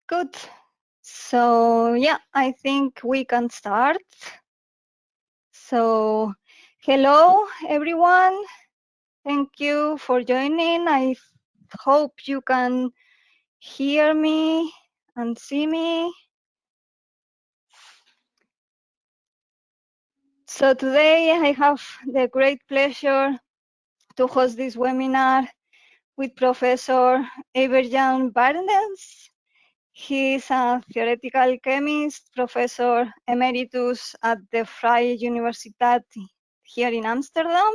Good. So yeah, I think we can start. So hello everyone. Thank you for joining. I hope you can hear me and see me. So today I have the great pleasure to host this webinar with Professor Evert Jan Baerends. He is a theoretical chemist, professor emeritus at the Vrije Universiteit here in Amsterdam.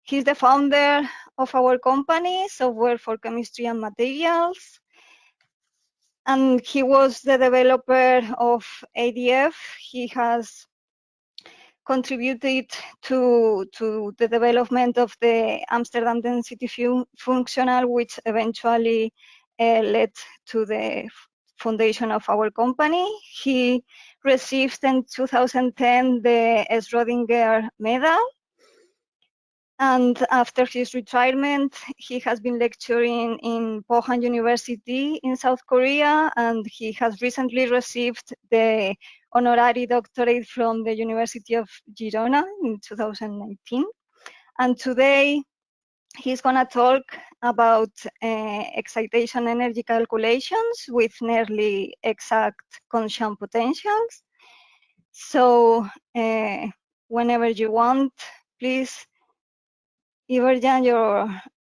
He's the founder of our company, Software for Chemistry and Materials. And he was the developer of ADF. He has contributed to the development of the Amsterdam density functional, which eventually led to the foundation of our company. He received in 2010 the Schrödinger medal. And after his retirement, he has been lecturing in Pohang University in South Korea, and he has recently received the honorary doctorate from the University of Girona in 2019. And today, he's going to talk about excitation energy calculations with nearly exact Kohn-Sham potentials. So whenever you want, please, Evert Jan,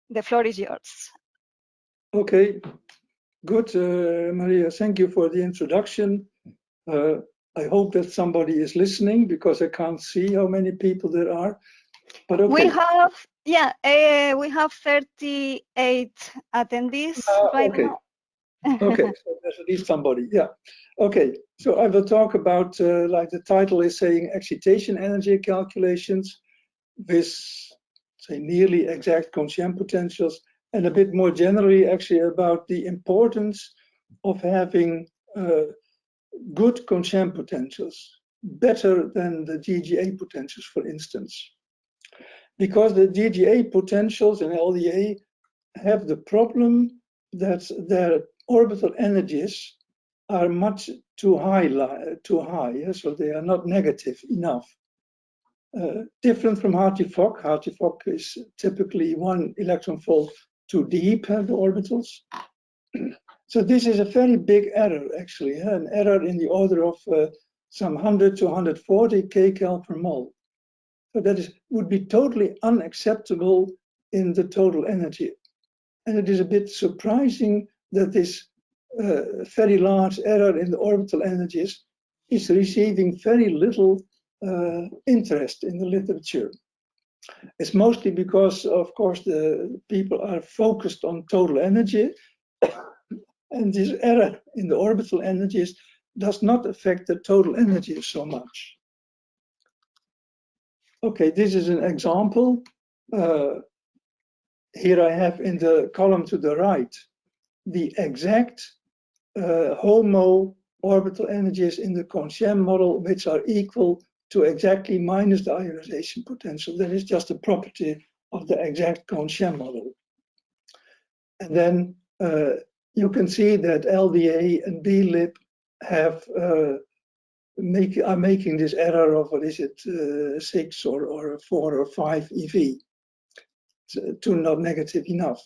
the floor is yours. Okay, good, Maria. Thank you for the introduction. I hope that somebody is listening because I can't see how many people there are. But okay. We have 38 attendees right okay. now. Okay, so there's at least somebody. Yeah. Okay, so I will talk about, like the title is saying, excitation energy calculations with, say, nearly exact Kohn-Sham potentials, and a bit more generally, actually, about the importance of having good Kohn-Sham potentials, better than the GGA potentials, for instance. Because the GGA potentials in LDA have the problem that their orbital energies are much too high, yeah? So they are not negative enough. Different from Hartree-Fock. Hartree-Fock is typically 1 electron volt too deep, the orbitals. So this is a very big error, actually, an error in the order of some 100 to 140 kcal per mole. So that would be totally unacceptable in the total energy. And it is a bit surprising that this very large error in the orbital energies is receiving very little interest in the literature. It's mostly because, of course, the people are focused on total energy, and this error in the orbital energies does not affect the total energy so much. Okay, this is an example. Here I have in the column to the right the exact HOMO orbital energies in the Kohn-Sham model, which are equal to exactly minus the ionization potential. That is just a property of the exact Kohn-Sham model. And then you can see that LDA and B-GLLB have are making this error of, what is it, 6 or 4 or 5 EV. To not negative enough.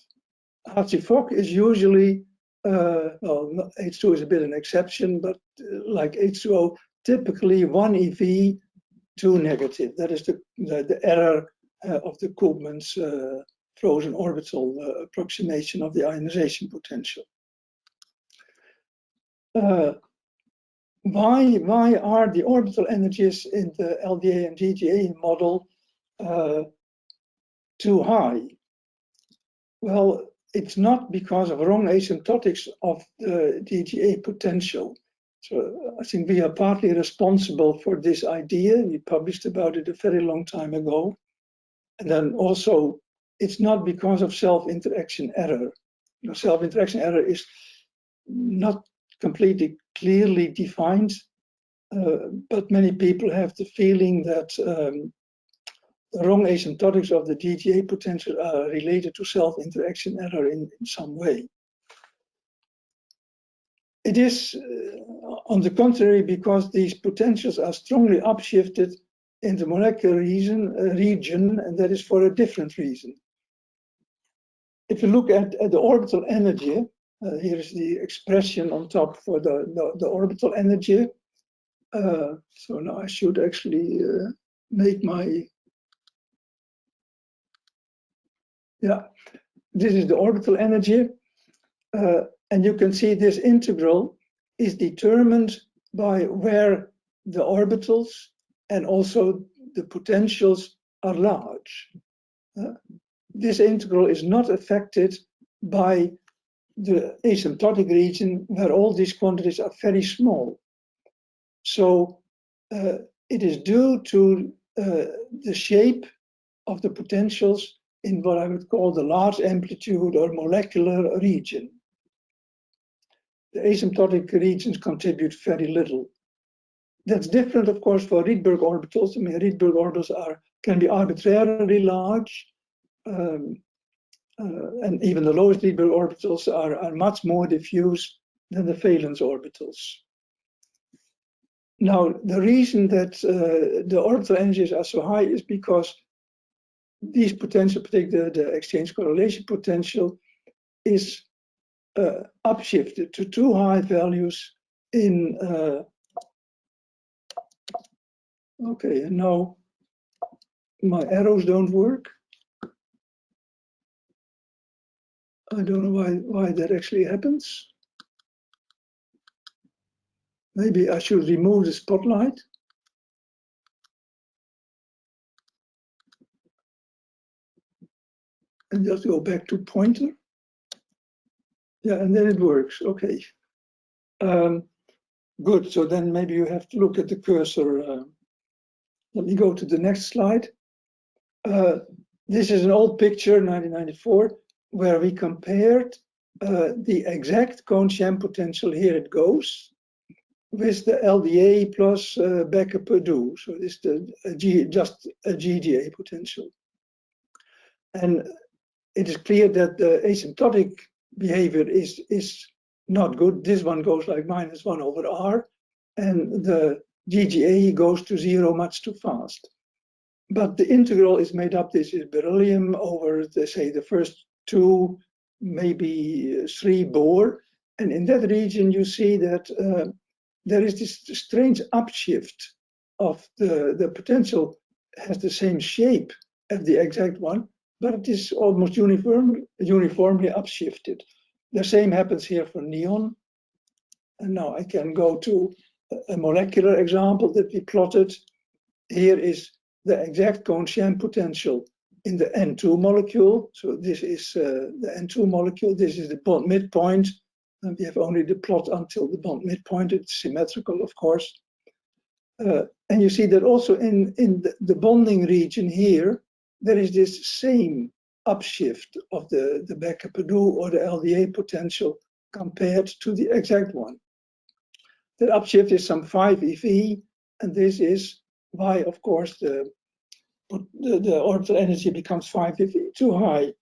Hartree-Fock is usually, well, H2 is a bit an exception, but like H2O, typically 1 EV, 2 negative. That is the error of the Koopman's frozen orbital approximation of the ionization potential. Why are the orbital energies in the LDA and GGA model too high? Well, it's not because of wrong asymptotics of the GGA potential. So I think we are partly responsible for this idea. We published about it a very long time ago. And then also, it's not because of self-interaction error. Self-interaction error is not completely clearly defined, but many people have the feeling that the wrong asymptotics of the GGA potential are related to self-interaction error in some way. It is, on the contrary, because these potentials are strongly upshifted in the molecular region, and that is for a different reason. If you look at the orbital energy, here is the expression on top for the orbital energy. So now I should actually make my, yeah, this is the orbital energy. And you can see this integral is determined by where the orbitals and also the potentials are large. This integral is not affected by the asymptotic region where all these quantities are very small. So it is due to the shape of the potentials in what I would call the large amplitude or molecular region. The asymptotic regions contribute very little. That's different, of course, for Rydberg orbitals. I mean, Rydberg orbitals can be arbitrarily large, and even the lowest Rydberg orbitals are much more diffuse than the valence orbitals. Now, the reason that the orbital energies are so high is because these potentials, particularly the exchange correlation potential, is upshifted to too high values in okay, and now my arrows don't work. I don't know why that actually happens. Maybe I should remove the spotlight. And just go back to pointer. Yeah, and then it works. Okay. Good. So then maybe you have to look at the cursor. Let me go to the next slide. This is an old picture, 1994, where we compared the exact Kohn-Sham potential, here it goes, with the LDA plus Becker-Perdue. So this is just a GGA potential. And it is clear that the asymptotic behavior is not good. This one goes like -1/r, and the GGA goes to 0 much too fast. But the integral is made up, this is beryllium over, say, the first 2, maybe 3 Bohr. And in that region, you see that there is this strange upshift of the potential, has the same shape as the exact one, but it is almost uniformly upshifted. The same happens here for neon. And now I can go to a molecular example that we plotted. Here is the exact Kohn-Sham potential in the N2 molecule. So this is the N2 molecule. This is the bond midpoint. And we have only the plot until the bond midpoint. It's symmetrical, of course. And you see that also in the bonding region here, there is this same upshift of the Becker-Perdue or the LDA potential compared to the exact one. That upshift is some 5 eV, and this is why, of course, the orbital energy becomes 5 eV too high.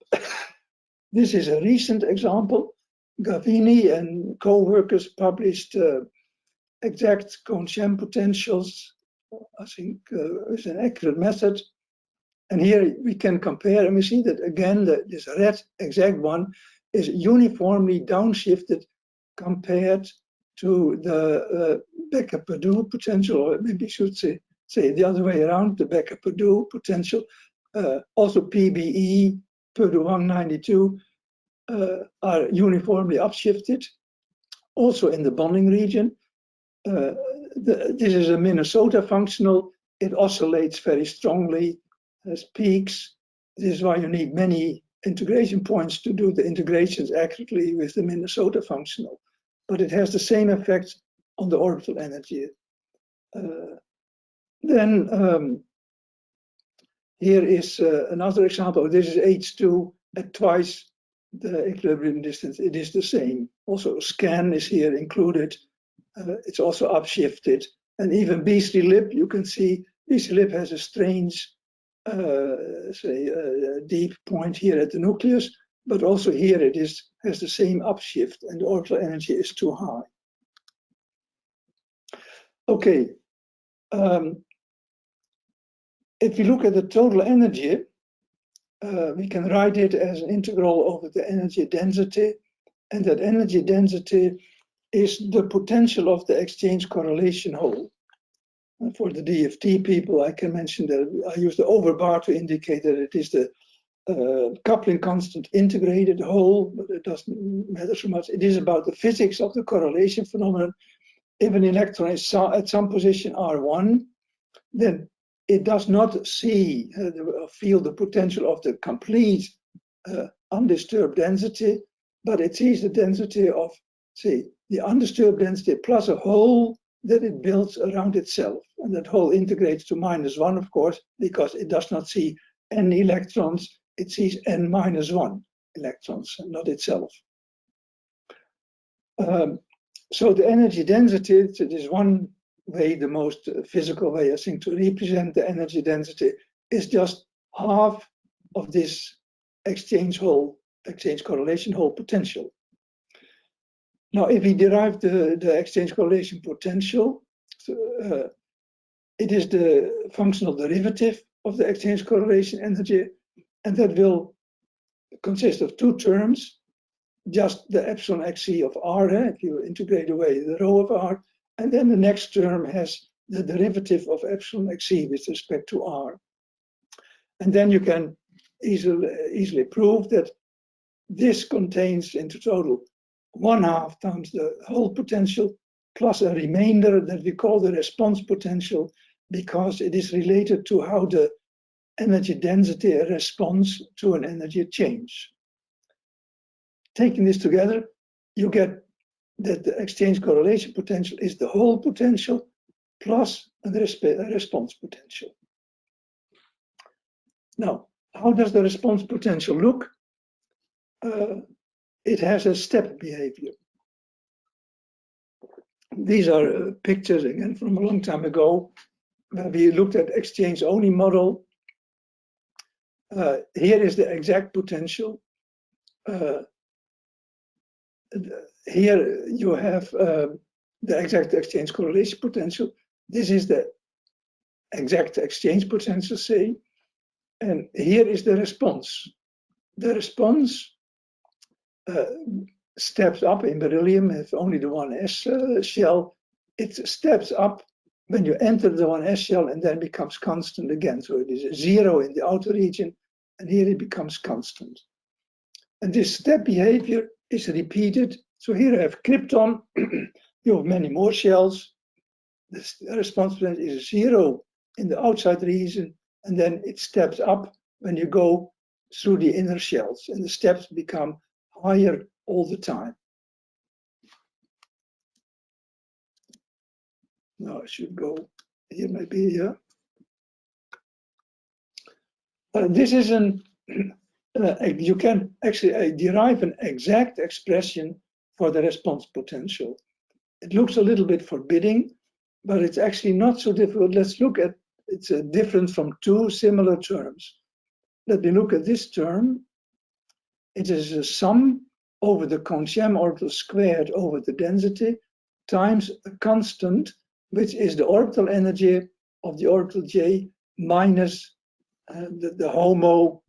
This is a recent example. Gavini and co-workers published exact Kohn-Sham potentials, I think is an accurate method. And here we can compare, and we see that again, this red exact one is uniformly downshifted compared to the Becker-Perdue potential, or maybe I should say the other way around, the Becker-Perdue potential. Also PBE, Perdue 192, are uniformly upshifted, also in the bonding region. This is a Minnesota functional. It oscillates very strongly, has peaks. This is why you need many integration points to do the integrations accurately with the Minnesota functional. But it has the same effect on the orbital energy. Then here is another example. This is H2 at twice the equilibrium distance. It is the same. Also, scan is here included. It's also upshifted. And even BC-lib, you can see BC-lib has a strange, deep point here at the nucleus, but also here it has the same upshift, and the orbital energy is too high. Okay. If we look at the total energy, we can write it as an integral over the energy density, and that energy density is the potential of the exchange correlation hole. And for the DFT people, I can mention that I use the overbar to indicate that it is the coupling constant integrated hole, but it doesn't matter so much. It is about the physics of the correlation phenomenon. If an electron is at some position R1, then it does not see or feel the potential of the complete undisturbed density, but it sees the density of, say, the undisturbed density plus a hole that it builds around itself. And that hole integrates to -1, of course, because it does not see n electrons, it sees n-1 electrons, and not itself. So the energy density, it is one way, the most physical way, I think, to represent the energy density, is just half of this exchange correlation hole potential. Now, if we derive the exchange correlation potential, it is the functional derivative of the exchange correlation energy, and that will consist of two terms, just the epsilon xc of r, if you integrate away the rho of r, and then the next term has the derivative of epsilon xc with respect to r. And then you can easily prove that this contains into total 1/2 times the whole potential plus a remainder that we call the response potential, because it is related to how the energy density responds to an energy change. Taking this together, you get that the exchange correlation potential is the whole potential plus a response potential. Now, how does the response potential look? It has a step behavior. These are pictures, again, from a long time ago, where we looked at exchange-only model. Here is the exact potential. Here you have the exact exchange correlation potential. This is the exact exchange potential, say, and here is the response. The response steps up in beryllium, if only the 1s shell. It steps up when you enter the 1s shell and then becomes constant again. So it is 0 in the outer region, and here it becomes constant. And this step behavior is repeated. So here I have krypton, you have many more shells. The response potential is 0 in the outside region, and then it steps up when you go through the inner shells, and the steps become higher all the time. Now I should go here, maybe here. This is you can actually derive an exact expression for the response potential. It looks a little bit forbidding, but it's actually not so difficult. Let's look at, it's different from two similar terms. Let me look at this term. It is a sum over the Kohn-Sham orbital squared over the density times a constant, which is the orbital energy of the orbital J minus the HOMO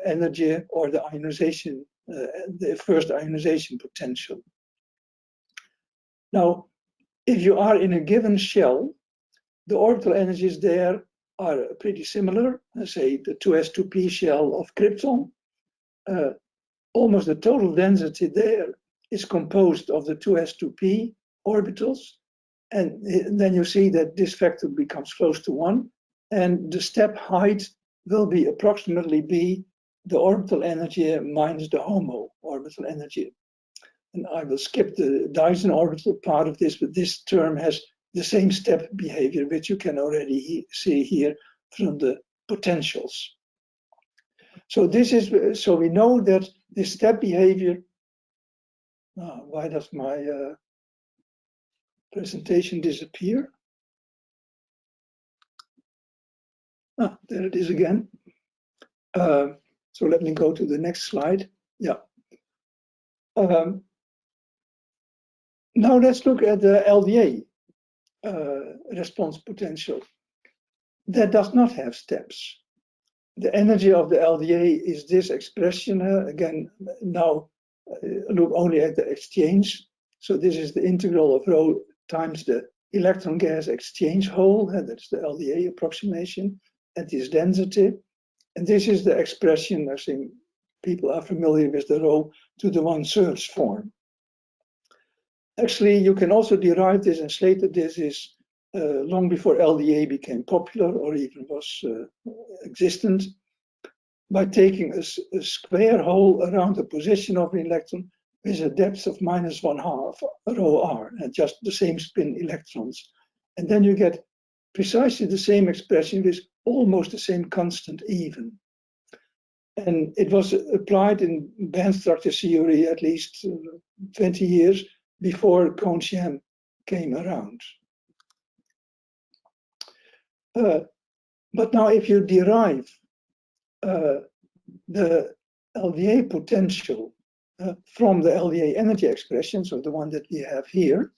energy, or the ionization, the first ionization potential. Now, if you are in a given shell, the orbital energies there are pretty similar. Say the 2s2p shell of krypton. Almost the total density there is composed of the 2s2p orbitals. And then you see that this factor becomes close to 1. And the step height will be approximately be the orbital energy minus the HOMO orbital energy. And I will skip the Dyson orbital part of this, but this term has the same step behavior, which you can already see here from the potentials. So this is, so we know that this step behavior, why does my presentation disappear? There it is again. So let me go to the next slide. Yeah. Now let's look at the LDA. response potential that does not have steps. The energy of the LDA is this expression. Again, now look only at the exchange. So this is the integral of rho times the electron gas exchange hole, and that's the LDA approximation at this density. And this is the expression, I think people are familiar with the rho to the 1/3 form. Actually, you can also derive this, and Slater this is long before LDA became popular or even was existent, by taking a square hole around the position of an electron with a depth of -1/2 rho r, and just the same spin electrons. And then you get precisely the same expression with almost the same constant even. And it was applied in band structure theory at least 20 years before Kohn-Sham came around. But now if you derive the LDA potential from the LDA energy expression, so the one that we have here,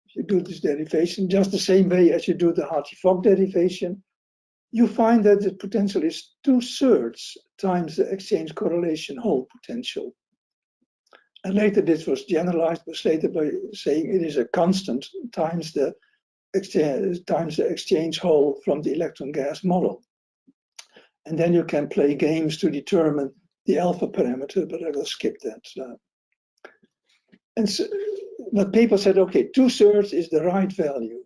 if you do this derivation just the same way as you do the Hartree-Fock derivation, you find that the potential is 2/3 times the exchange correlation hole potential. And later this was generalized by Slater by saying it is a constant times the exchange hole from the electron gas model. And then you can play games to determine the alpha parameter, but I will skip that. And so, but people said, okay, 2/3 is the right value.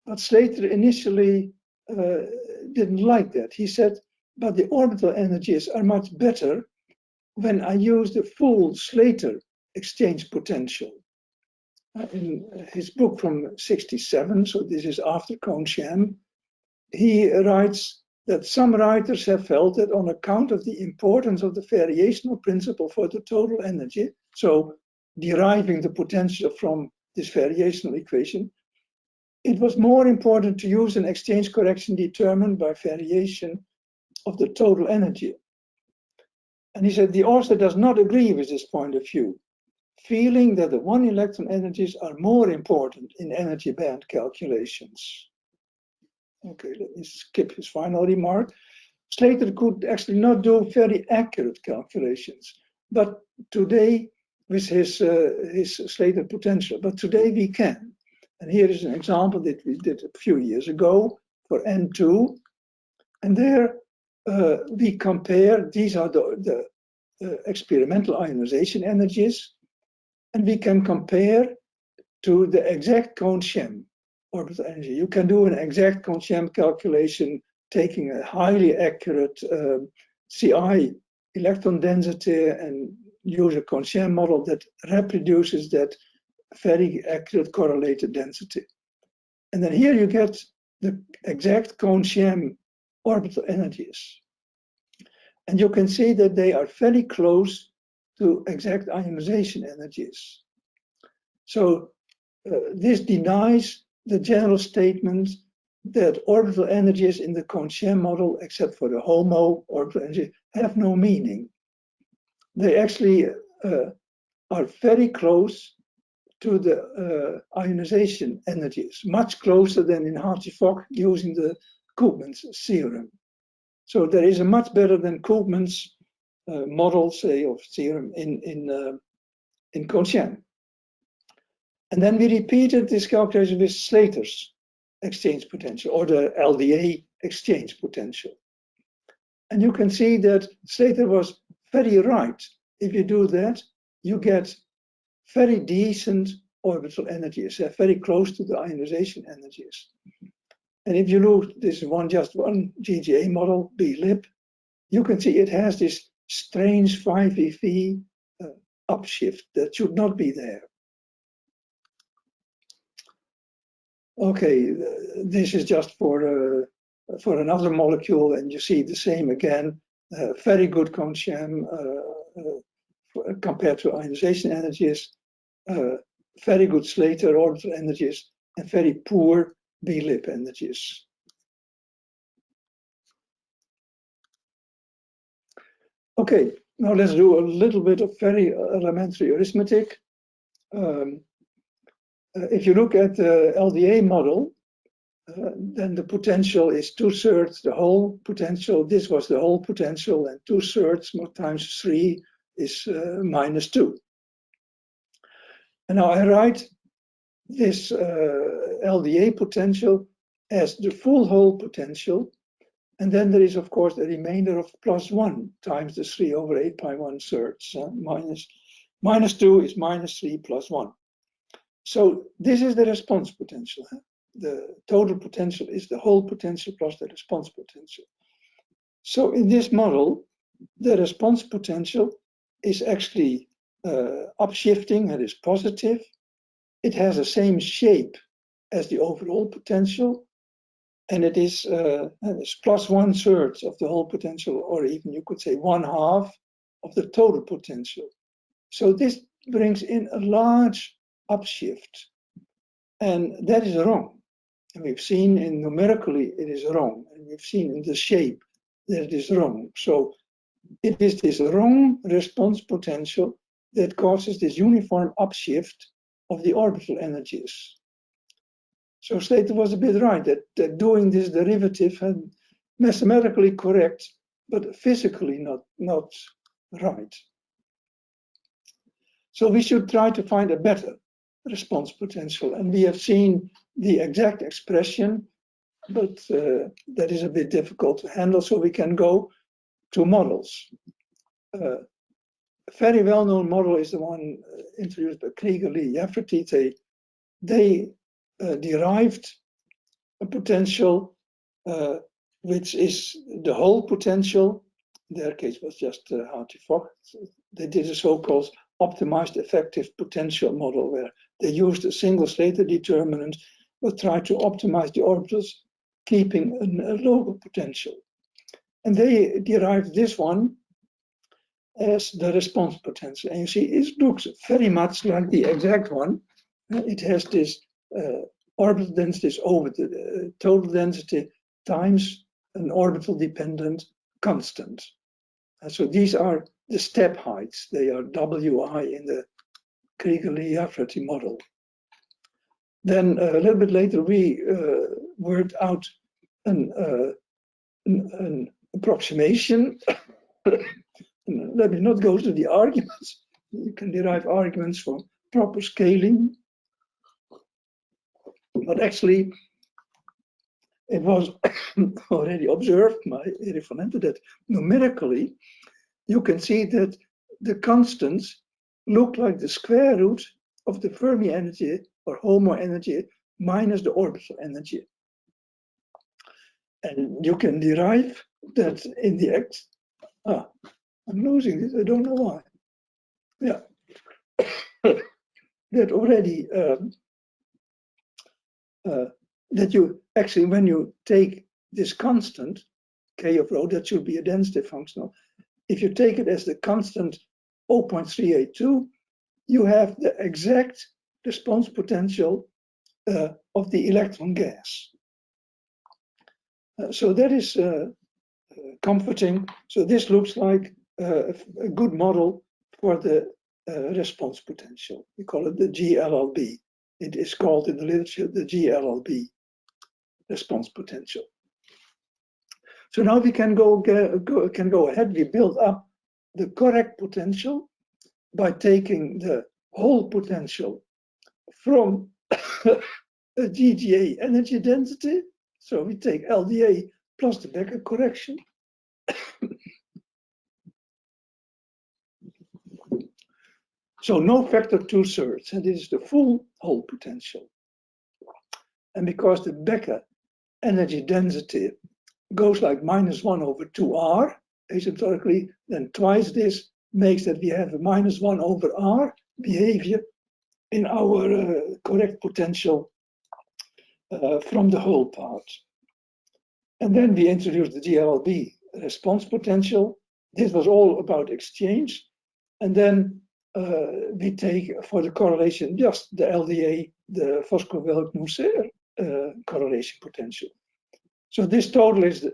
But Slater initially didn't like that. He said, but the orbital energies are much better when I use the full Slater exchange potential. In his book from '67, so this is after Kohn-Sham, he writes that some writers have felt that on account of the importance of the variational principle for the total energy, so deriving the potential from this variational equation, it was more important to use an exchange correction determined by variation of the total energy. And he said the author does not agree with this point of view, feeling that the one electron energies are more important in energy band calculations. Okay, let me skip his final remark. Slater could actually not do very accurate calculations, but today with his Slater potential, but today we can. And here is an example that we did a few years ago for N2. And there we compare, these are the experimental ionization energies, and we can compare to the exact Kohn-Sham orbital energy. You can do an exact Kohn-Sham calculation taking a highly accurate CI electron density and use a Kohn-Sham model that reproduces that very accurate correlated density. And then here you get the exact Kohn-Sham orbital energies. And you can see that they are very close to exact ionization energies. So this denies the general statement that orbital energies in the Kohn-Sham model, except for the HOMO orbital energy, have no meaning. They actually are very close to the ionization energies, much closer than in Hartree-Fock using the Koopman's theorem. So there is a much better than Koopman's model, say, of theorem in Kohn-Sham. And then we repeated this calculation with Slater's exchange potential, or the LDA exchange potential. And you can see that Slater was very right. If you do that, you get very decent orbital energies, very close to the ionization energies. And if you look, this is just one GGA model, B-GLLB, you can see it has this strange 5eV upshift that should not be there. Okay, this is just for another molecule, and you see the same again. Very good Kohn-Sham compared to ionization energies, very good Slater orbital energies, and very poor B-GLLB energies. Okay, now let's do a little bit of very elementary arithmetic. if you look at the LDA model, then the potential is 2/3 the whole potential. This was the whole potential, and 2/3 more times 3 is -2. And now I write this LDA potential as the full hole potential, and then there is of course the remainder of +1 times the 3 over 8 pi 1/3. -2 is -3 + 1. So this is the response potential. The total potential is the whole potential plus the response potential. So in this model, the response potential is actually upshifting, and is positive. It has the same shape as the overall potential, and it is +1/3 of the whole potential, or even you could say 1/2 of the total potential. So this brings in a large upshift, and that is wrong. And we've seen in numerically it is wrong, and we've seen in the shape that it is wrong. So it is this wrong response potential that causes this uniform upshift of the orbital energies. So Slater was a bit right that doing this derivative had mathematically correct, but physically not right. So we should try to find a better response potential, and we have seen the exact expression, but that is a bit difficult to handle, so we can go to models. A very well-known model is the one introduced by Krieger, Lee, Lafferty. They derived a potential which is the whole potential. In their case was just Hartree-Fock. They did a so-called optimized effective potential model where they used a single Slater determinant but tried to optimize the orbitals, keeping a local potential. And they derived this one as the response potential. And you see, it looks very much like the exact one. It has this orbital density over the total density times an orbital dependent constant. And so these are the step heights. They are Wi in the Krieger-Lee-Lafferty model. Then a little bit later, we worked out an approximation. Let me not go to the arguments. You can derive arguments from proper scaling. But actually, it was already observed by Erik van Ente that numerically, you can see that the constants look like the square root of the Fermi energy or HOMO energy minus the orbital energy. And you can derive that in the X. I'm losing this, I don't know why. Yeah. That already, that you actually, when you take this constant, K of rho, that should be a density functional. If you take it as the constant 0.382, you have the exact response potential of the electron gas. So that is comforting. So this looks like a good model for the response potential. We call it the GLLB. It is called in the literature the GLLB response potential. So now we can go ahead. We build up the correct potential by taking the whole potential from a GGA energy density. So we take LDA plus the Becker correction. So no factor 2/3, and this is the full whole potential. And because the Becker energy density goes like -1/2R asymptotically, then twice this makes that we have a -1/R behavior in our correct potential from the whole part. And then we introduced the GLLB response potential. This was all about exchange. And then we take for the correlation just the LDA, the Fosco-Wellek-Mousser correlation potential. So this total is the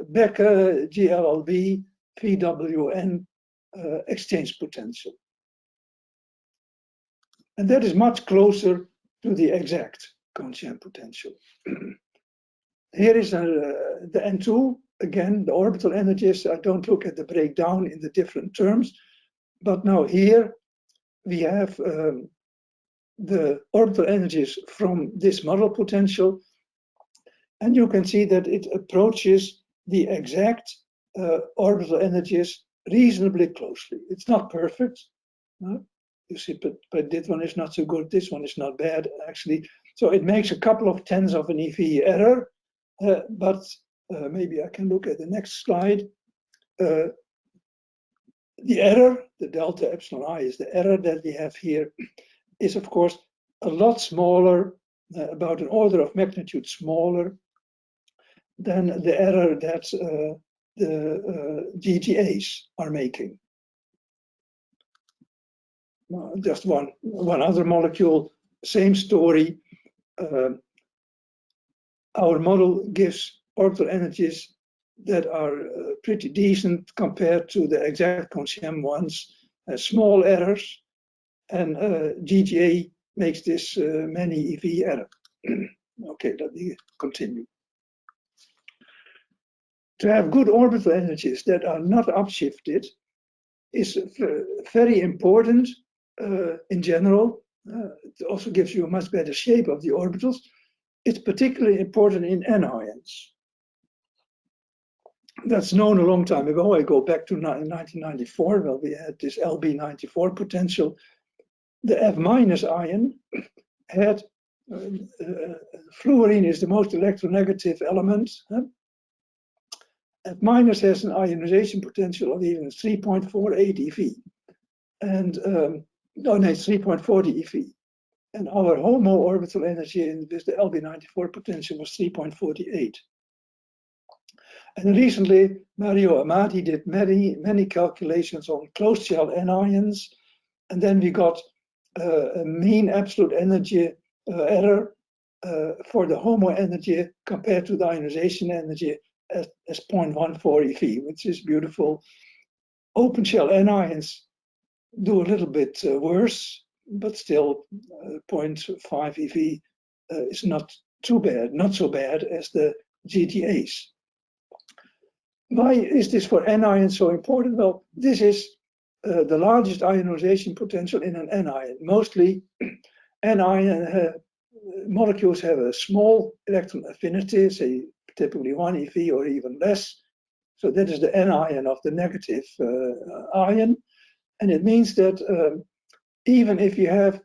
Becker GLLB-VWN exchange potential. And that is much closer to the exact Kohn-Sham potential. Here is the N2, again, the orbital energies. I don't look at the breakdown in the different terms, but now here we have the orbital energies from this model potential, and you can see that it approaches the exact orbital energies reasonably closely. It's not perfect. You see, but this one is not so good, this one is not bad, actually. So it makes a couple of tenths of an EV error, but maybe I can look at the next slide. The error, the delta epsilon I is the error that we have here, is of course a lot smaller, about an order of magnitude smaller than the error that the GTAs are making. Just one other molecule, same story. Our model gives orbital energies that are pretty decent compared to the exact Kohn-Sham ones, small errors, and GTA makes this many EV error. Okay, let me continue. To have good orbital energies that are not upshifted is very important in general. It also gives you a much better shape of the orbitals. It's particularly important in anions. That's known a long time ago. I go back to 1994, where we had this LB94 potential. The F- ion had, fluorine is the most electronegative element. F- has an ionization potential of even 3.48 eV. And, no, it's 3.40 eV. And our HOMO orbital energy with the LB94 potential was 3.48. And recently, Mario Amati did many calculations on closed shell anions, and then we got a mean absolute energy error for the HOMO energy compared to the ionization energy as 0.14 eV, which is beautiful. Open shell anions do a little bit worse, but still 0.5 eV is not too bad, not so bad as the GTAs. Why is this for anions so important? Well, this is the largest ionization potential in an anion. Mostly anion molecules have a small electron affinity, say typically 1 eV or even less. So that is the anion of the negative ion. And it means that even if you have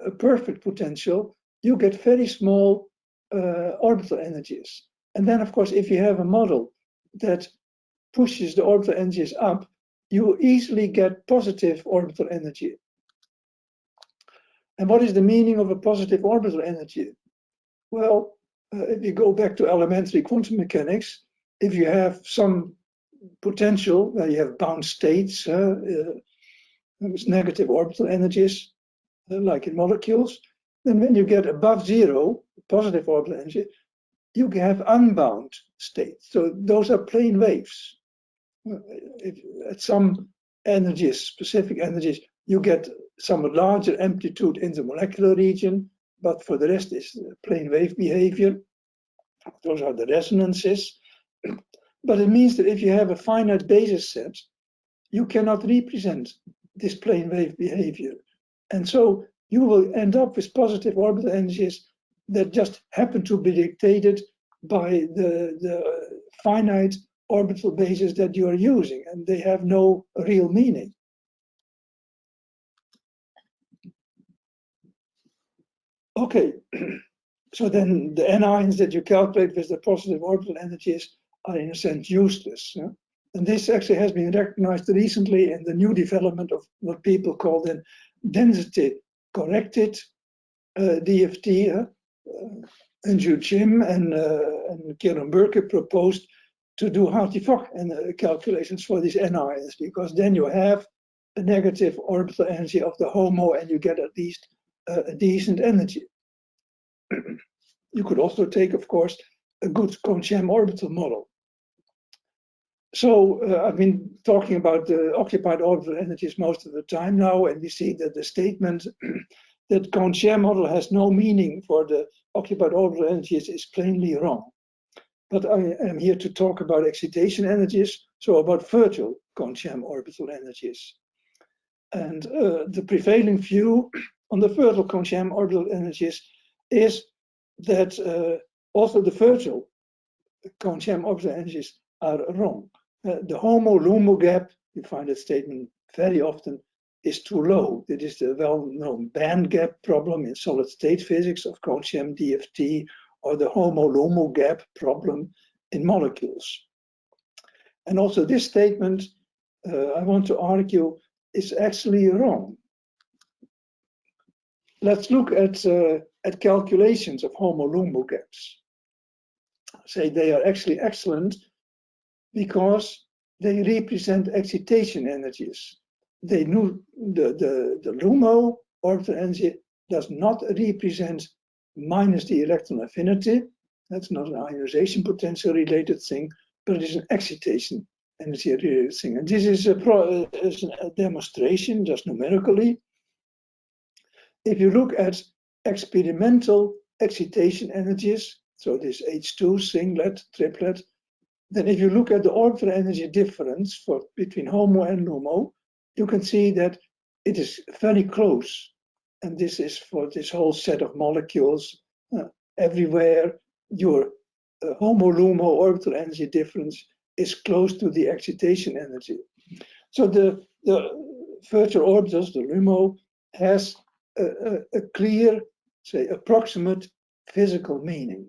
a perfect potential, you get very small orbital energies. And then, of course, if you have a model that pushes the orbital energies up, you easily get positive orbital energy. And what is the meaning of a positive orbital energy? Well, if you go back to elementary quantum mechanics, if you have some potential where you have bound states with negative orbital energies, like in molecules, then when you get above zero, positive orbital energy, you have unbound states. So those are plane waves. At some energies, specific energies, you get somewhat larger amplitude in the molecular region, but for the rest is plane wave behavior. Those are the resonances. But it means that if you have a finite basis set, you cannot represent this plane wave behavior. And so you will end up with positive orbital energies that just happen to be dictated by the finite orbital basis that you are using, and they have no real meaning. Okay, so then the anions that you calculate with the positive orbital energies are in a sense useless. Yeah? And this actually has been recognized recently in the new development of what people call the density-corrected DFT. Andrew Chim and Kieran Burke proposed to do Hartree-Fock calculations for these anions, because then you have a negative orbital energy of the HOMO and you get at least a decent energy. You could also take, of course, a good Kohn-Sham orbital model. So I've been talking about the occupied orbital energies most of the time now, and we see that the statement that Kohn-Sham model has no meaning for the occupied orbital energies is plainly wrong. But I am here to talk about excitation energies, so about fertile Kohn-Sham orbital energies. And the prevailing view on the fertile Kohn-Sham orbital energies is that also the fertile Kohn-Sham orbital energies are wrong. The HOMO-LUMO gap, you find that statement very often, is too low. It is the well-known band gap problem in solid state physics of Kohn-Sham DFT, or the HOMO-LUMO gap problem in molecules. And also this statement, I want to argue, is actually wrong. Let's look at calculations of HOMO-LUMO gaps. Say they are actually excellent because they represent excitation energies. They knew the LUMO orbital energy does not represent minus the electron affinity. That's not an ionization potential related thing, but it is an excitation energy related thing. And this is a demonstration just numerically. If you look at experimental excitation energies, so this H2 singlet, triplet, then if you look at the orbital energy difference between HOMO and LUMO, you can see that it is very close. And this is for this whole set of molecules. Everywhere your HOMO-LUMO orbital energy difference is close to the excitation energy. So the virtual orbitals, the LUMO, has a clear, say, approximate physical meaning.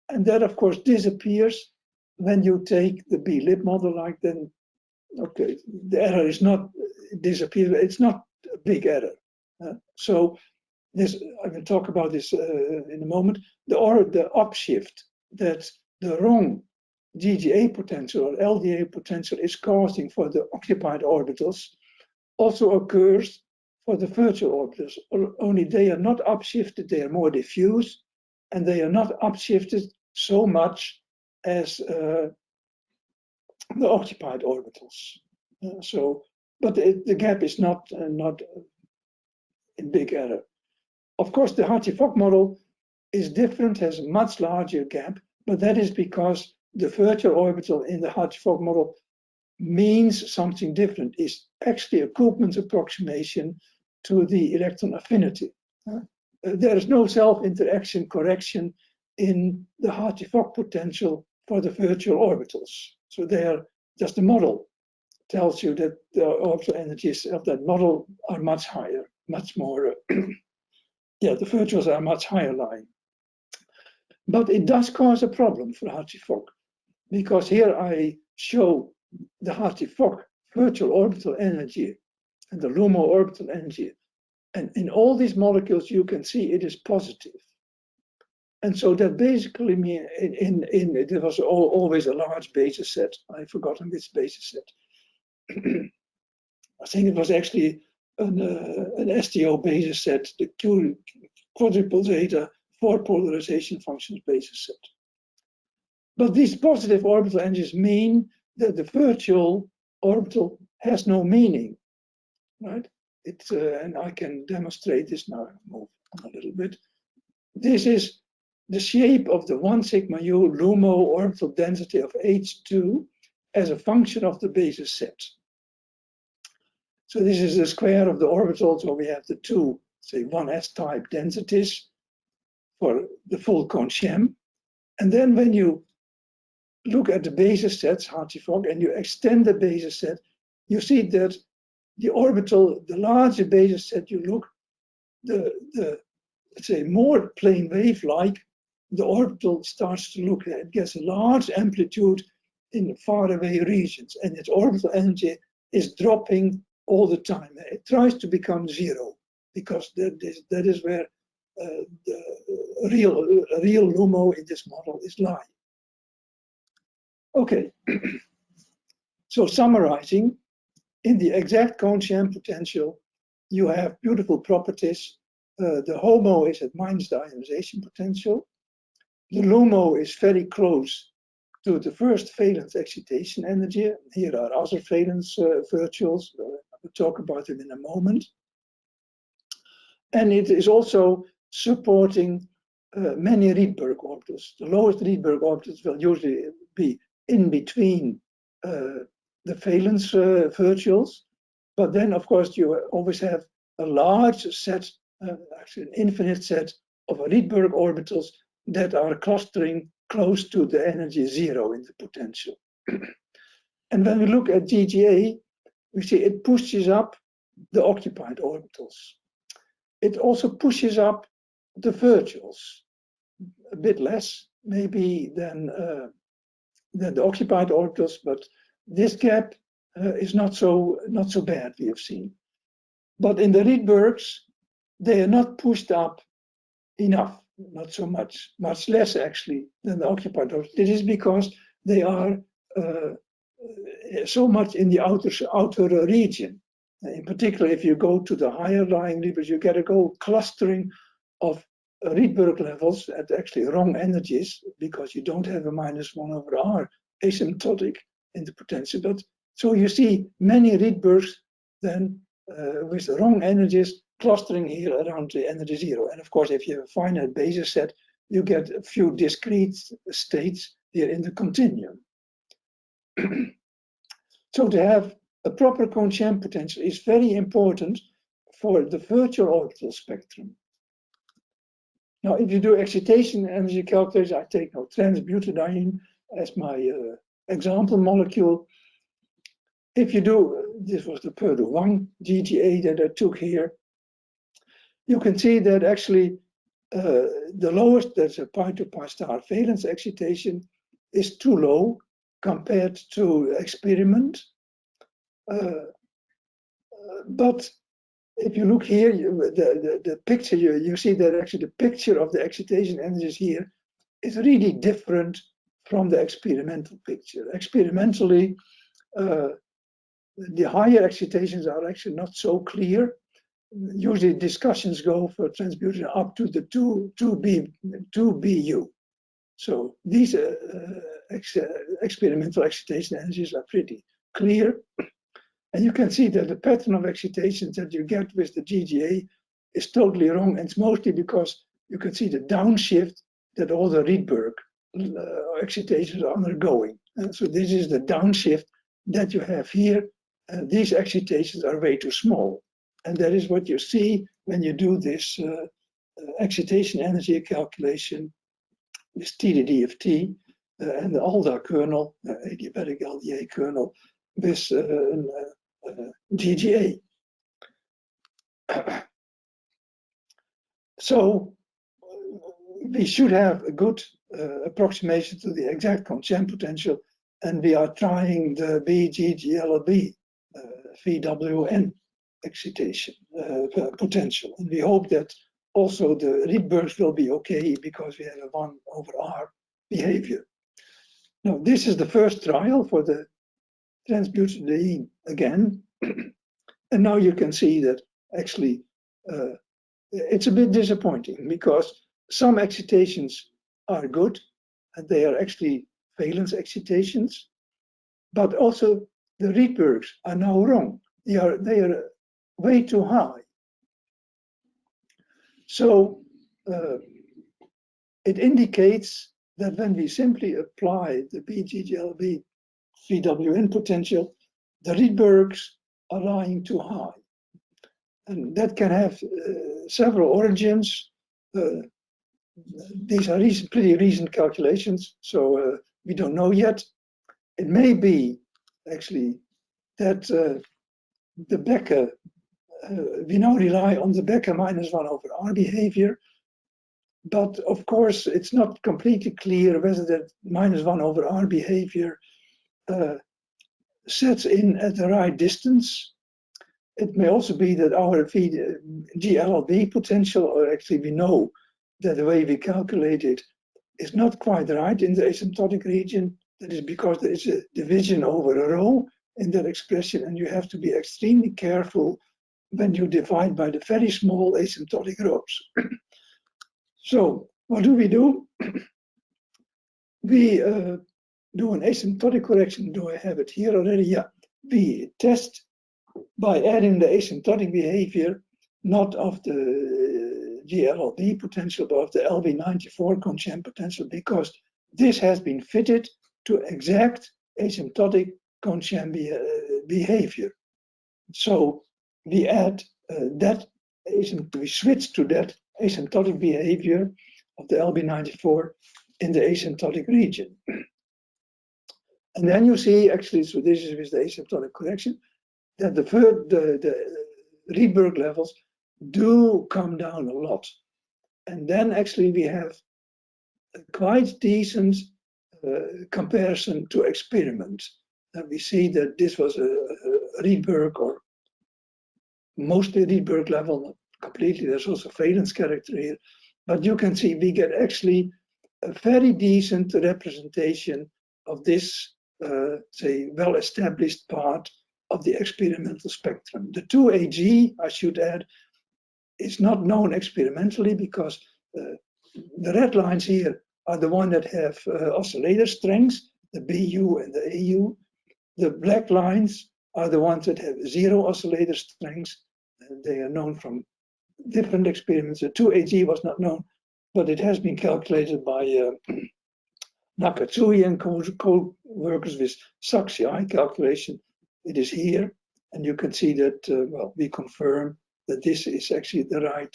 And that, of course, disappears when you take the B-GLLB model like then. Okay, the error is not disappear. It's not a big error. So this, I will talk about this in a moment. The upshift that the wrong GGA potential or LDA potential is causing for the occupied orbitals also occurs for the virtual orbitals. Only they are not upshifted; they are more diffuse, and they are not upshifted so much as the occupied orbitals. But the gap is not in big error. Of course, the Hartree-Fock model is different, has a much larger gap, but that is because the virtual orbital in the Hartree-Fock model means something different. It's actually a Koopman's approximation to the electron affinity. There is no self-interaction correction in the Hartree-Fock potential for the virtual orbitals. So they are just the model tells you that the orbital energies of that model are much higher, much more, yeah, the virtuals are much higher lying. But it does cause a problem for Hartree-Fock, because here I show the Hartree-Fock virtual orbital energy and the LUMO orbital energy. And in all these molecules, you can see it is positive. And so that basically means there was always a large basis set. I've forgotten which basis set. I think it was actually an STO basis set, the quadruple zeta 4 polarization functions basis set. But these positive orbital energies mean that the virtual orbital has no meaning, right? And I can demonstrate this now. Move on a little bit. This is the shape of the 1 sigma u LUMO orbital density of H2 as a function of the basis set. So this is the square of the orbital. So we have the two, say, 1s type densities for the full Kohn-Sham. And then when you look at the basis sets, Hartree-Fock, and you extend the basis set, you see that the orbital, the larger basis set you look, let's say, more plane wave-like, the orbital starts to look, it gets a large amplitude in faraway regions, and its orbital energy is dropping all the time. It tries to become zero, because that is where the real LUMO in this model is lying. Okay, so summarizing, in the exact Kohn-Sham potential, you have beautiful properties. The HOMO is at minus the ionization potential. The LUMO is very close to the first valence excitation energy. Here are other valence virtuals. I will talk about them in a moment. And it is also supporting many Rydberg orbitals. The lowest Rydberg orbitals will usually be in between the valence virtuals, but then of course you always have a large set, actually an infinite set of Rydberg orbitals that are clustering close to the energy zero in the potential. And when we look at GGA, we see it pushes up the occupied orbitals. It also pushes up the virtuals, a bit less maybe than the occupied orbitals, but this gap is not so bad, we have seen. But in the Rydbergs, they are not pushed up enough, not so much less actually than the occupied orbitals. This is because they are so much in the outer region. In particular, if you go to the higher lying Rydbergs, you get a clustering of Rydberg levels at actually wrong energies, because you don't have a -1/r asymptotic in the potential. But so you see many Rydbergs then with the wrong energies clustering here around the energy zero. And of course, if you have a finite basis set, you get a few discrete states here in the continuum. So to have a proper Kohn-Sham potential is very important for the virtual orbital spectrum. Now, if you do excitation energy calculation, I take now transbutadiene as my example molecule. If you do, this was the Purdue-1 GGA that I took here, you can see that actually the lowest, that's a pi to pi star valence excitation, is too low compared to experiment. But if you look here, the picture, you see that actually the picture of the excitation energies here is really different from the experimental picture. Experimentally, the higher excitations are actually not so clear. Usually discussions go for transbutadiene up to the 2 BU. So these experimental excitation energies are pretty clear. And you can see that the pattern of excitations that you get with the GGA is totally wrong. And it's mostly because you can see the downshift that all the Rydberg excitations are undergoing. And so this is the downshift that you have here. And these excitations are way too small. And that is what you see when you do this excitation energy calculation with TDDFT and the ALDA kernel, adiabatic LDA kernel, with GGA. So we should have a good approximation to the exact Kohn-Sham potential, and we are trying the B-GLLB-VWN excitation potential. And we hope that also the Rydbergs will be okay, because we have a 1/r behavior. Now, this is the first trial for the transbutadiene again. And now you can see that actually it's a bit disappointing, because some excitations are good and they are actually valence excitations, but also the Rydbergs are now wrong. They are way too high. So it indicates that when we simply apply the B-GLLB-VWN potential, the Rydbergs are lying too high. And that can have several origins. These are pretty recent calculations, so we don't know yet. It may be actually that the Becker, we now rely on the Becker -1/r behavior, but of course it's not completely clear whether that -1/r behavior sets in at the right distance. It may also be that our GLLB potential, or actually we know that the way we calculate it is not quite right in the asymptotic region. That is because there is a division over a rho in that expression, and you have to be extremely careful when you divide by the very small asymptotic rho's. So what do? We do an asymptotic correction. Do I have it here already? Yeah. We test by adding the asymptotic behavior not of the GLLB potential, but of the LB94 potential, because this has been fitted to exact asymptotic Kohn-Sham behavior. So we add we switch to that asymptotic behavior of the LB94 in the asymptotic region. And then you see, actually, so this is with the asymptotic correction, that the Rydberg levels do come down a lot. And then actually we have a quite decent comparison to experiment. And we see that this was a Rydberg, or mostly Rydberg level, not completely, there's also valence character here. But you can see we get actually a very decent representation of this, say, well-established part of the experimental spectrum. The 2AG, I should add, is not known experimentally, because the red lines here are the ones that have oscillator strengths, the BU and the AU. The black lines are the ones that have zero oscillator strengths. They are known from different experiments. The 2AG was not known, but it has been calculated by Nakatsui and co-workers with SAXI calculation. It is here, and you can see that, well, we confirm that this is actually the right.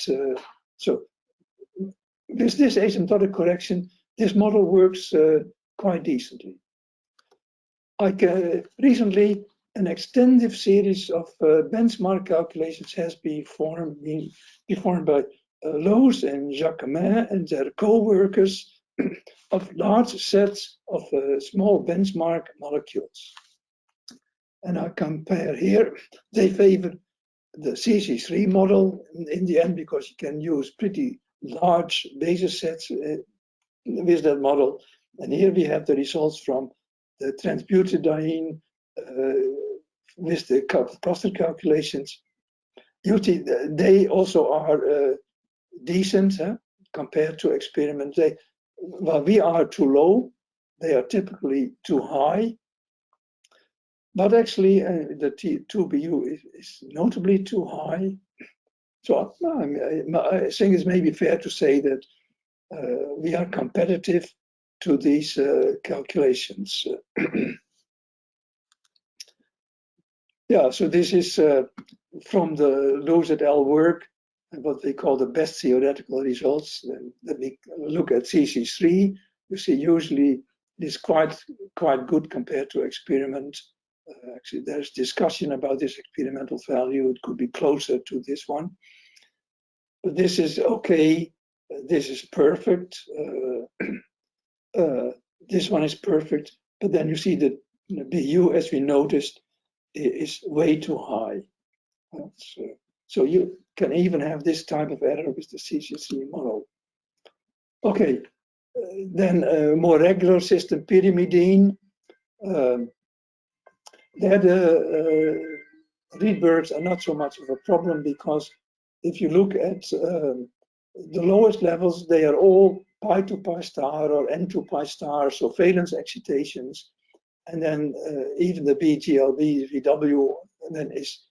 So with this asymptotic correction, this model works quite decently. Recently, an extensive series of benchmark calculations has been performed by Loos and Jacquemin and their co-workers of large sets of small benchmark molecules. And I compare here, they favor the CC3 model in the end, because you can use pretty large basis sets with that model. And here we have the results from the transbutadiene with the cluster calculations. You see, they also are decent compared to experiments. Well, we are too low, they are typically too high. But actually, the T2BU is notably too high. So I think it's maybe fair to say that we are competitive to these calculations. Yeah, so this is from the Loos et al. Work, what they call the best theoretical results. Let me look at CC3. You see, usually it is quite good compared to experiment. Actually, there's discussion about this experimental value. It could be closer to this one. But this is okay. This is perfect. This one is perfect. But then you see that the BU, as we noticed, is way too high. So you can even have this type of error with the CC3 model. Okay, then a more regular system, Pyrimidine. There the Rydbergs are not so much of a problem, because if you look at the lowest levels, they are all pi to pi star or n to pi star, so valence excitations. And then even the B-GLLB-VW then is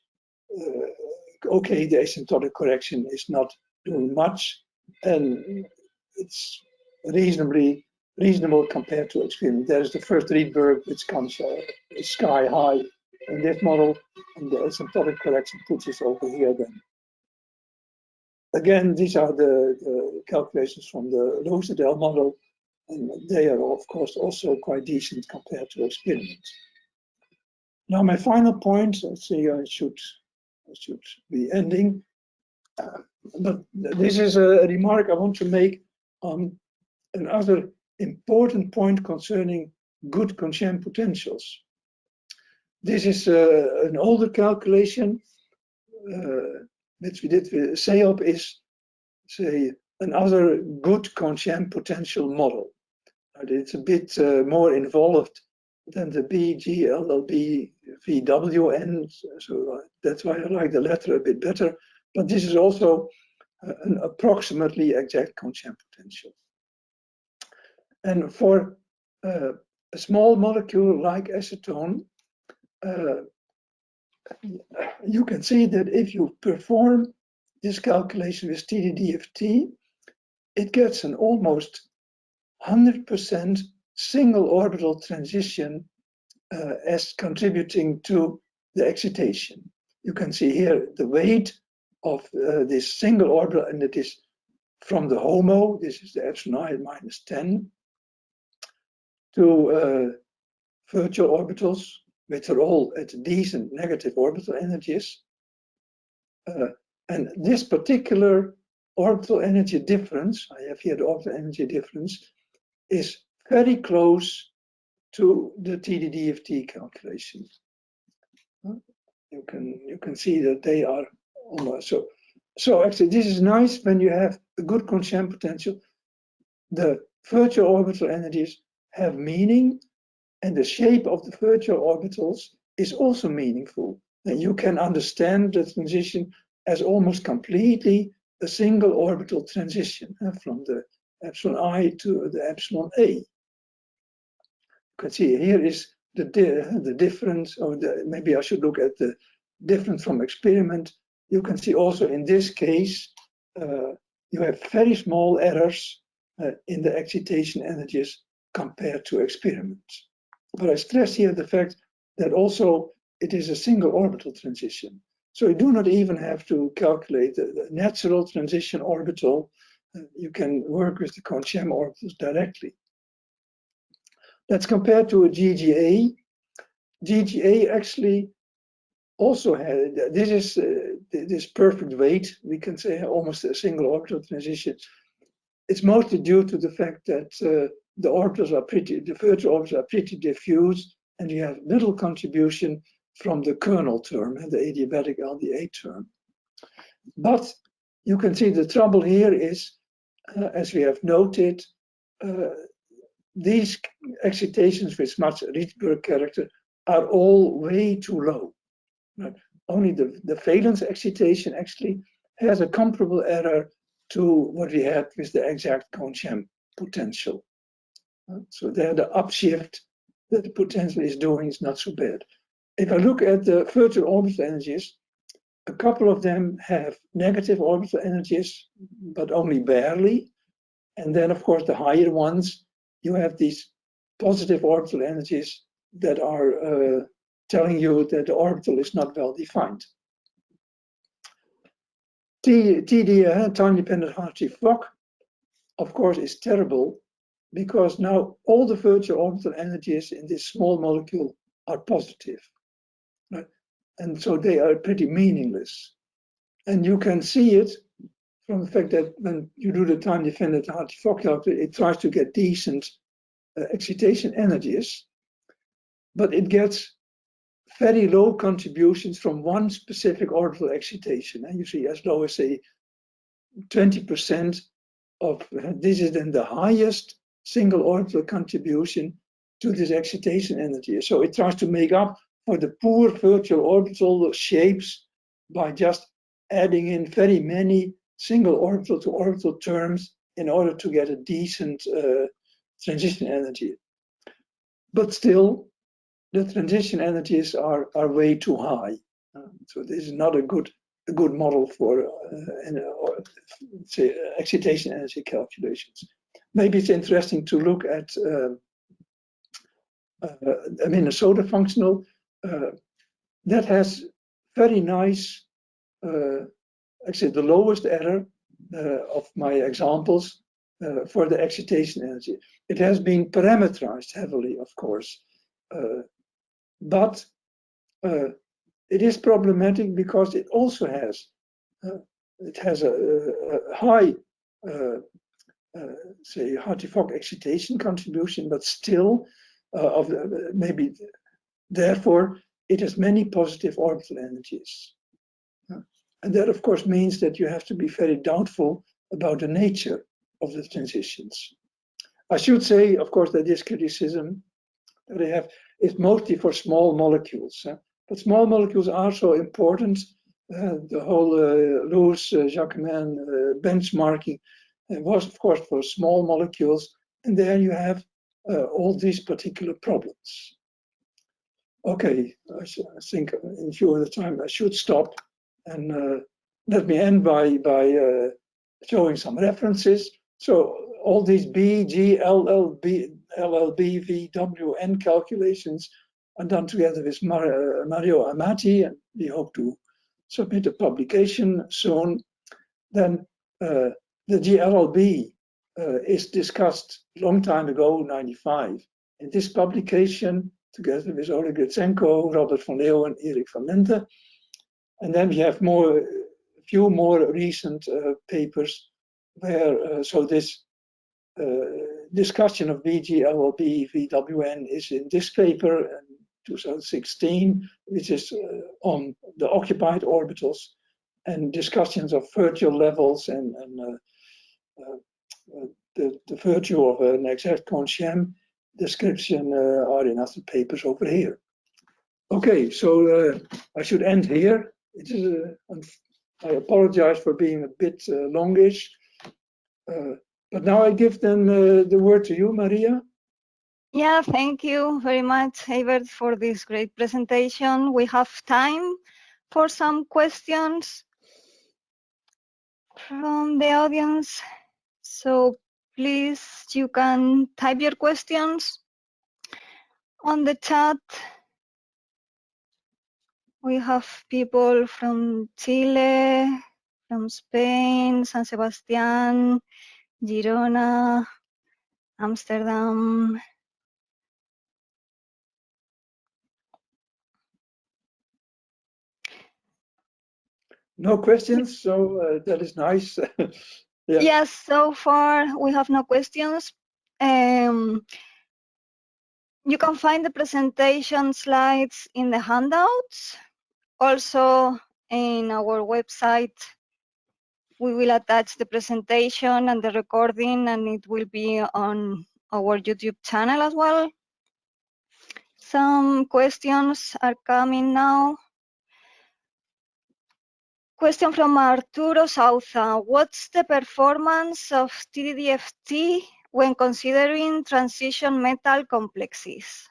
okay. The asymptotic correction is not doing much, and it's reasonable compared to experiment. There's the first Rydberg, which comes sky high in this model, and the asymptotic correction puts us over here then. Again, these are the calculations from the Loos et al. Model, and they are, of course, also quite decent compared to experiments. Now, my final point, let's see, I should be ending, but this is a remark I want to make on another important point concerning good Kohn-Sham potentials. This is an older calculation which we did with SEOP, is, say, another good Kohn-Sham potential model. It's a bit more involved than the B-GLLB-VWN, so that's why I like the latter a bit better. But this is also an approximately exact Kohn-Sham potential. And for a small molecule like acetone, you can see that if you perform this calculation with TDDFT, it gets an almost 100% single orbital transition as contributing to the excitation. You can see here the weight of this single orbital, and it is from the HOMO, this is the epsilon I minus 10, to virtual orbitals, which are all at decent negative orbital energies. And this particular orbital energy difference, I have here the orbital energy difference, is very close to the TDDFT calculation. You can see that they are almost so. So actually, this is nice when you have a good Kohn-Sham potential. The virtual orbital energies have meaning, and the shape of the virtual orbitals is also meaningful. And you can understand the transition as almost completely a single orbital transition from the epsilon I to the epsilon A. You can see here is the difference, or maybe I should look at the difference from experiment. You can see also in this case, you have very small errors in the excitation energies compared to experiments. But I stress here the fact that also it is a single orbital transition. So you do not even have to calculate the natural transition orbital. You can work with the Kohn-Sham orbitals directly. That's compared to a GGA. GGA actually also had, this is this perfect weight, we can say almost a single orbital transition. It's mostly due to the fact that the orbitals are the virtual orbitals are pretty diffuse, and you have little contribution from the kernel term and the adiabatic LDA term. But you can see the trouble here is, as we have noted, these excitations with much Rydberg character are all way too low. Right? Only the valence excitation actually has a comparable error to what we had with the exact Kohn-Sham potential. So there the upshift that the potential is doing is not so bad. If I look at the virtual orbital energies, a couple of them have negative orbital energies, but only barely. And then, of course, the higher ones, you have these positive orbital energies that are telling you that the orbital is not well defined. TD, time-dependent Hartree-Fock, of course, is terrible because now all the virtual orbital energies in this small molecule are positive. Right? And so they are pretty meaningless. And you can see it from the fact that when you do the time-dependent Hartree-Fock calculation, it tries to get decent excitation energies, but it gets very low contributions from one specific orbital excitation. And you see as low as, say, 20% of this is then the highest single orbital contribution to this excitation energy. So it tries to make up for the poor virtual orbital shapes by just adding in very many single orbital to orbital terms in order to get a decent transition energy. But still, the transition energies are way too high. So this is not a good model for say excitation energy calculations. Maybe it's interesting to look at a Minnesota functional that has very nice, actually the lowest error of my examples for the excitation energy. It has been parameterized heavily, of course, but it is problematic because it also has a high say Hartree-Fock excitation contribution, but still maybe therefore it has many positive orbital energies. And that of course means that you have to be very doubtful about the nature of the transitions. I should say, of course, that this criticism that I have is mostly for small molecules. But small molecules are so important. The whole Lewis-Jacquemin benchmarking was, of course, for small molecules. And there you have all these particular problems. Okay, I think in view of the time, I should stop and let me end by showing some references. So all these B-GLLB-VWN calculations are done together with Mario Amati, and we hope to submit a publication soon. Then the GLLB is discussed a long time ago, 95. In this publication, together with Oleg Gritsenko, Robert van Leeuwen, and Erik van Lente. And then we have a few more recent papers where, so this discussion of B-GLLB-VWN is in this paper in 2016, which is on the occupied orbitals, and discussions of virtual levels and the virtue of an Gaspar-Kohn-Sham description are in other papers over here. Okay, so I should end here. It is I apologize for being a bit longish, but now I give then the word to you, Maria. Yeah, thank you very much, Evert, for this great presentation. We have time for some questions from the audience. So please, you can type your questions on the chat. We have people from Chile, from Spain, San Sebastián, Girona, Amsterdam. No questions, so that is nice. Yeah. Yes, so far we have no questions. You can find the presentation slides in the handouts. Also, in our website, we will attach the presentation and the recording, and it will be on our YouTube channel as well. Some questions are coming now. Question from Arturo Souza. What's the performance of TDDFT when considering transition metal complexes?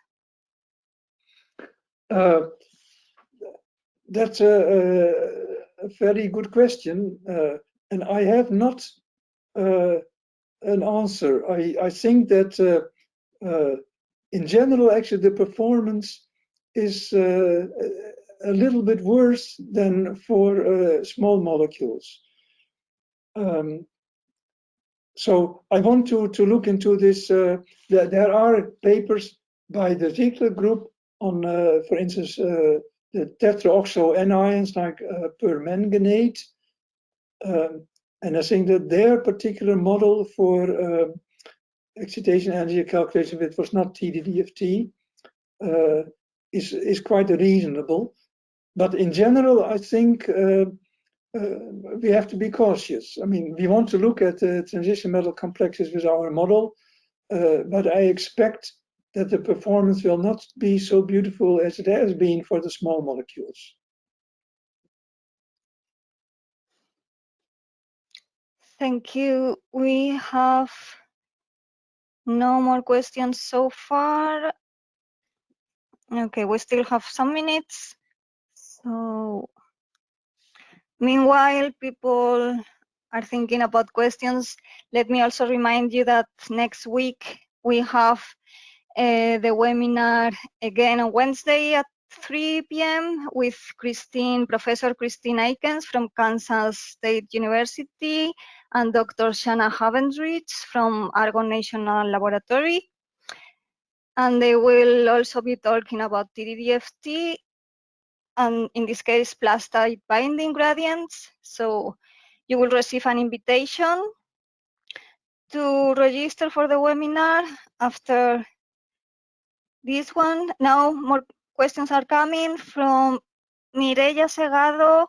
That's a very good question, and I have not an answer. I think that in general, actually, the performance is a little bit worse than for small molecules. So I want to look into this. There are papers by the Ziegler group on, for instance, the tetraoxo anions like permanganate. And I think that their particular model for excitation energy calculation, which was not TDDFT, is quite reasonable. But in general, I think we have to be cautious. I mean, we want to look at the transition metal complexes with our model, but I expect that the performance will not be so beautiful as it has been for the small molecules. Thank you. We have no more questions so far. Okay, we still have some minutes. So meanwhile, people are thinking about questions. Let me also remind you that next week we have the webinar again on Wednesday at 3 p.m. with Professor Christine Aikens from Kansas State University and Dr. Shanna Havendrich from Argonne National Laboratory. And they will also be talking about TDDFT, and in this case, plastide binding gradients. So you will receive an invitation to register for the webinar after this one. Now more questions are coming from Mireia Segado.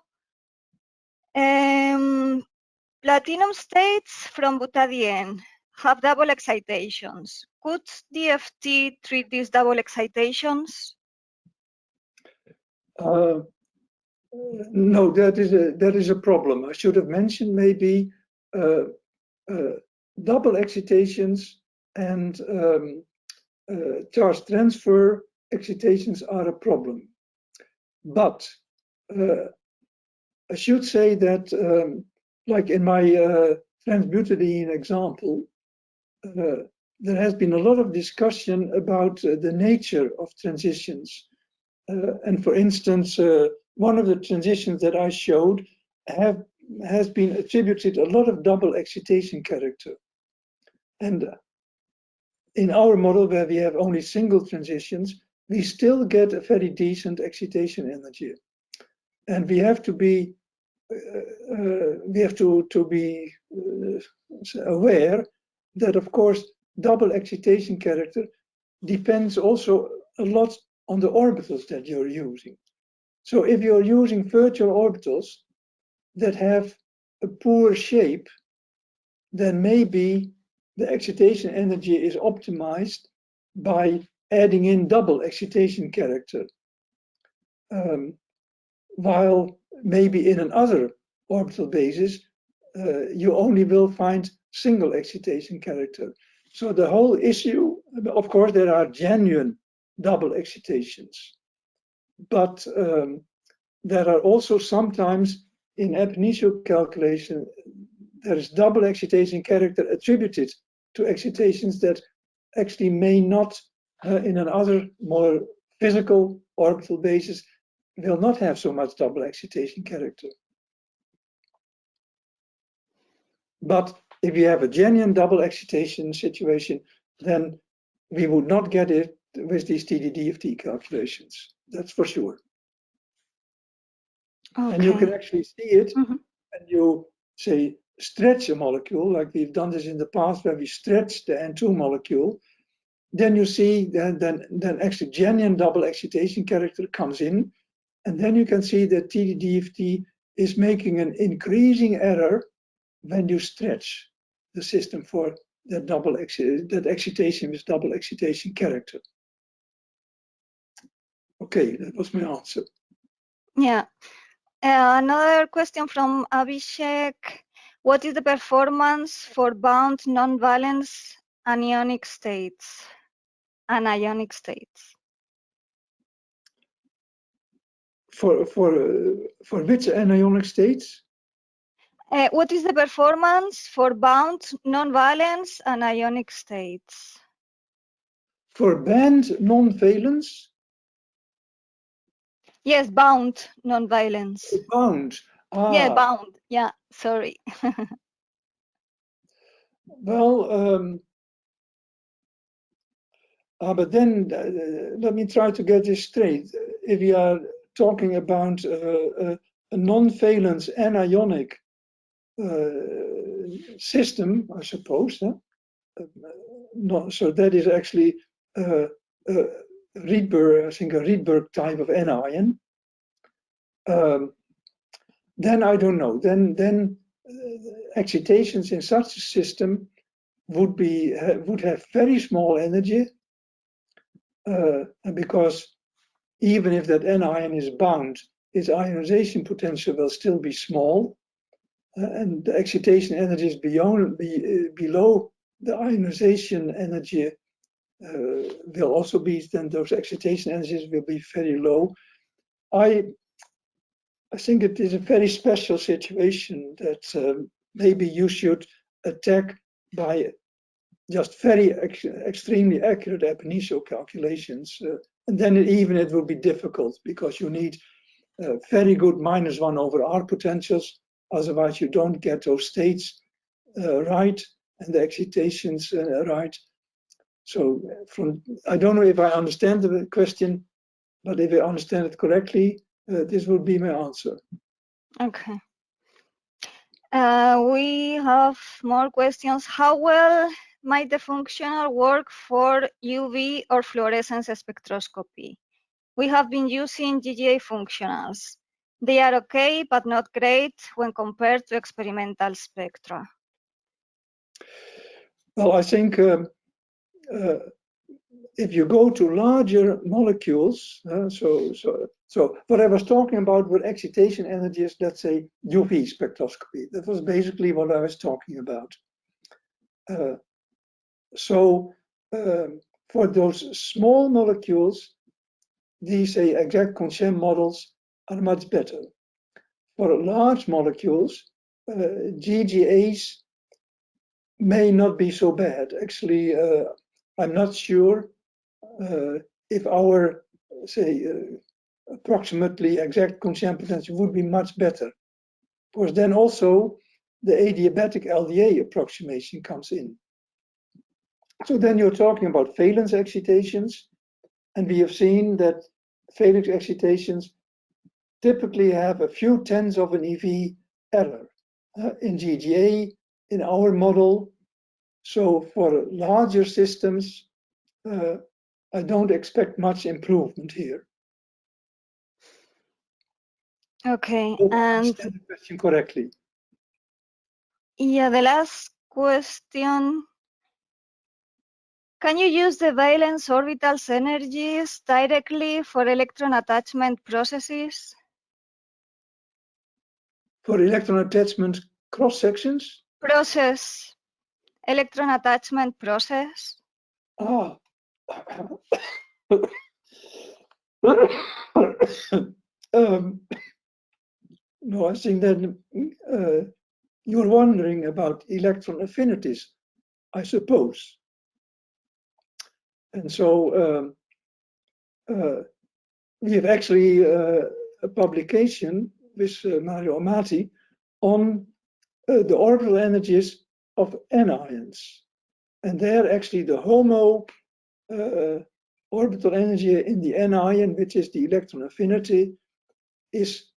Platinum states from butadiene have double excitations. Could DFT treat these double excitations? No, that is a problem. I should have mentioned maybe double excitations and charge transfer excitations are a problem. But I should say that, like in my transbutadiene example, there has been a lot of discussion about the nature of transitions. And for instance, one of the transitions that I showed has been attributed a lot of double excitation character. And in our model, where we have only single transitions, we still get a very decent excitation energy. And we have to be aware that, of course, double excitation character depends also a lot on the orbitals that you're using. So if you're using virtual orbitals that have a poor shape, then maybe the excitation energy is optimized by adding in double excitation character. While maybe in another orbital basis, you only will find single excitation character. So the whole issue, of course, there are genuine double excitations, but there are also sometimes in ab initio calculation, there is double excitation character attributed to excitations that actually may not, in another more physical orbital basis, will not have so much double excitation character. But if you have a genuine double excitation situation, then we would not get it with these TDDFT calculations. That's for sure. Okay. And you can actually see it when you say stretch a molecule, like we've done this in the past, where we stretch the N2 molecule. Then you see then actually genuine double excitation character comes in. And then you can see that TDDFT is making an increasing error when you stretch the system for that excitation with double excitation character. Okay, that was my answer. Yeah. Another question from Abhishek. What is the performance for bound non-valence anionic states? Anionic states. For which anionic states? What is the performance for bound non-valence and ionic states? For band non-valence? Yes, bound non-valence. Bound. Yeah, bound. Yeah, sorry. Well, but then let me try to get this straight. If we are talking about a non-valence anionic system, I suppose. No, so that is actually Rydberg, I think a Rydberg type of anion. Then I don't know. Then excitations in such a system would have very small energy, because even if that anion is bound, its ionization potential will still be small. And the excitation energy is below the ionization energy will also be, then those excitation energies will be very low. I think it is a very special situation that maybe you should attack by just very extremely accurate ab initio calculations. And then it will be difficult because you need very good -1/r potentials. Otherwise, you don't get those states right and the excitations right. So I don't know if I understand the question, but if I understand it correctly, this would be my answer. Okay. We have more questions. How well might the functional work for UV or fluorescence spectroscopy? We have been using GGA functionals. They are okay, but not great when compared to experimental spectra. Well, I think if you go to larger molecules, so what I was talking about were excitation energies, let's say UV spectroscopy. That was basically what I was talking about. For those small molecules, these exact Kohn-Sham models are much better. for large molecules, GGAs may not be so bad. Actually, I'm not sure if our, say, approximately exact Kohn-Sham potential would be much better. Because then also the adiabatic LDA approximation comes in. So then you're talking about valence excitations, and we have seen that valence excitations typically have a few tenths of an EV error in GGA, in our model. So for larger systems, I don't expect much improvement here. Okay, Hope I and understand the question correctly. yeah, the last question. Can you use the valence orbitals energies directly for electron attachment processes? For electron attachment cross sections? Process, electron attachment process. Ah. No, I think that you're wondering about electron affinities, I suppose. And so we have actually a publication with Mario Amati on the orbital energies of anions. And there actually the HOMO orbital energy in the anion, which is the electron affinity, is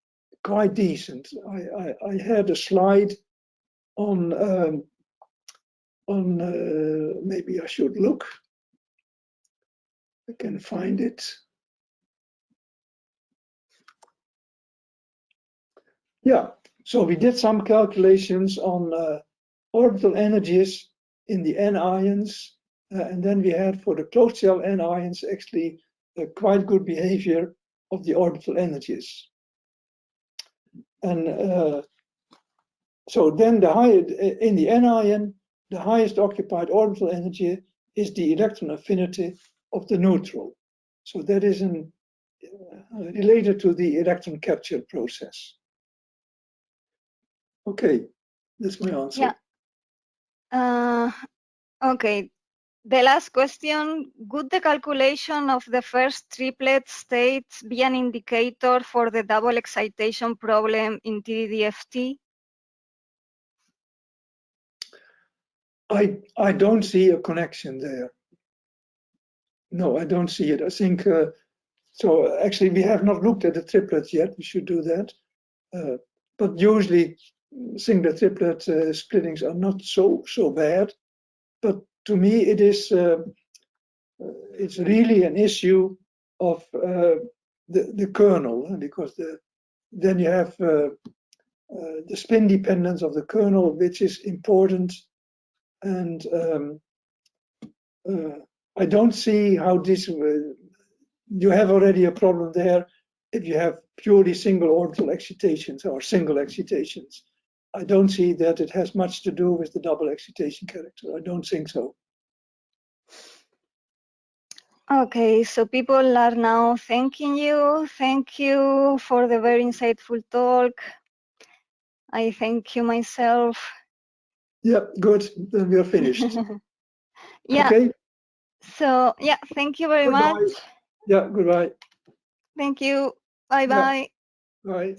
quite decent. I had a slide on maybe I should look. I can find it. Yeah, so we did some calculations on orbital energies in the anions, and then we had for the closed shell anions actually a quite good behavior of the orbital energies. And so then in the anion, the highest occupied orbital energy is the electron affinity of the neutral. So that is related to the electron capture process. Okay, that's my answer. Yeah. Okay. The last question, would the calculation of the first triplet states be an indicator for the double excitation problem in TDDFT? I don't see a connection there. No, I don't see it. I think, so actually we have not looked at the triplets yet, we should do that. But usually singlet triplet splittings are not so bad. But to me it is, it's really an issue of the kernel, because then you have the spin dependence of the kernel, which is important. And I don't see how this, you have already a problem there if you have purely single orbital excitations or single excitations. I don't see that it has much to do with the double excitation character. I don't think so. Okay, so people are now thanking you. Thank you for the very insightful talk. I thank you myself. Yeah, good. Then we are finished. Yeah. Okay. So yeah, thank you very Goodbye. much. Yeah, goodbye. Thank you. Bye bye. Yeah. Bye.